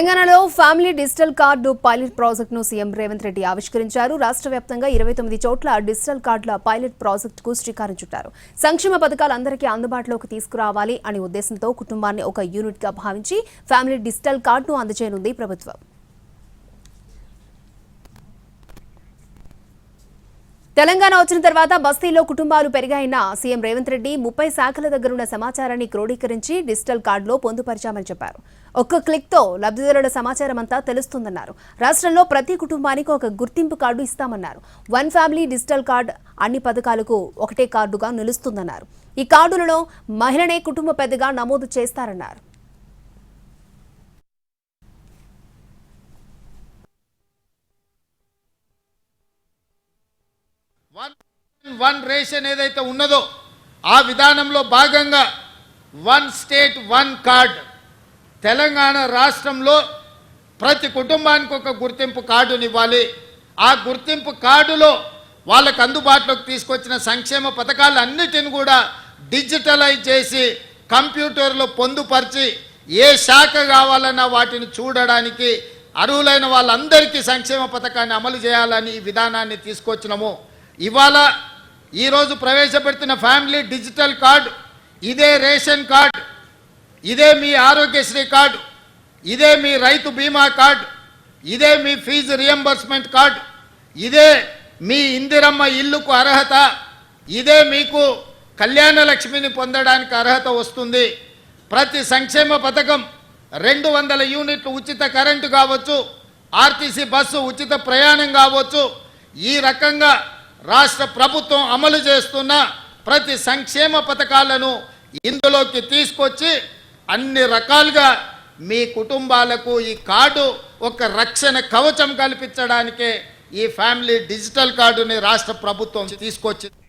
తెలంగాణలో family digital card pilot ప్రాజెక్టును CM Revanth Reddy ఆవిష్కరించారు. రాష్ట్ర వ్యాప్తంగా 29 చోట్ల డిజిటల్ కార్డుల పైలట్ ప్రాజెక్టుకు శ్రీకారం చుట్టారు. సంక్షేమ పథకాలు అందరికీ అందుబాటులోకి తీసుకురావాలి అనే ఉద్దేశంతో కుటుంబాన్ని ఒక యూనిట్గా భావించి ఫ్యామిలీ డిజిటల్ కార్డును అందజేయనుంది ప్రభుత్వం. తెలంగాణ వచ్చిన తర్వాత బస్తీలో కుటుంబాలు పెరిగాయన్న సీఎం రేవంత్ రెడ్డి 30 శాఖల దగ్గరున్న సమాచారాన్ని క్రోడీకరించి డిజిటల్ కార్డులో పొందుపరిచామని చెప్పారు. ఒక్క క్లిక్తో లబ్ధిదారుల సమాచారం అంతా తెలుస్తుందన్నారు. రాష్ట్రంలో ప్రతి కుటుంబానికి ఒక గుర్తింపు కార్డు ఇస్తామన్నారు. వన్ ఫ్యామిలీ డిజిటల్ కార్డు అన్ని పథకాలకు ఒకటే కార్డుగా నిలుస్తుందన్నారు. ఈ కార్డులలో మహిళనే కుటుంబ పెద్దగా నమోదు చేస్తారన్నారు. వన్ రేషన్ ఏదైతే ఉన్నదో ఆ విధానంలో భాగంగా one state one card Telangana రాష్ట్రంలో ప్రతి కుటుంబానికి ఒక గుర్తింపు కార్డుని ఇవ్వాలి. ఆ గుర్తింపు కార్డులో వాళ్ళకు అందుబాటులోకి తీసుకొచ్చిన సంక్షేమ పథకాలన్నిటిని కూడా డిజిటలైజ్ చేసి కంప్యూటర్లో పొందుపరిచి ఏ శాఖ కావాలన్నా వాటిని చూడడానికి అర్హులైన వాళ్ళందరికీ సంక్షేమ పథకాన్ని అమలు చేయాలని ఈ విధానాన్ని తీసుకొచ్చినాము. ఇవాళ ఈరోజు ప్రవేశపెడుతున్న ఫ్యామిలీ డిజిటల్ కార్డు, ఇదే రేషన్ కార్డు, ఇదే మీ ఆరోగ్యశ్రీ కార్డు, ఇదే మీ రైతు బీమా కార్డు, ఇదే మీ ఫీజు రియంబర్స్మెంట్ కార్డు, ఇదే మీ ఇందిరమ్మ ఇల్లుకు అర్హత, ఇదే మీకు కళ్యాణ లక్ష్మిని పొందడానికి అర్హత వస్తుంది. ప్రతి సంక్షేమ పథకం 200 యూనిట్లు ఉచిత కరెంటు కావచ్చు, ఆర్టీసీ బస్సు ఉచిత ప్రయాణం కావచ్చు, ఈ రకంగా రాష్ట్ర ప్రభుత్వం అమలు చేస్తున్న ప్రతి సంక్షేమ పథకాలను ఇందులోకి తీసుకొచ్చి అన్ని రకాలుగా మీ కుటుంబాలకు ఈ కార్డు ఒక రక్షణ కవచం కల్పించడానికే ఈ ఫ్యామిలీ డిజిటల్ కార్డుని రాష్ట్ర ప్రభుత్వం తీసుకొచ్చింది.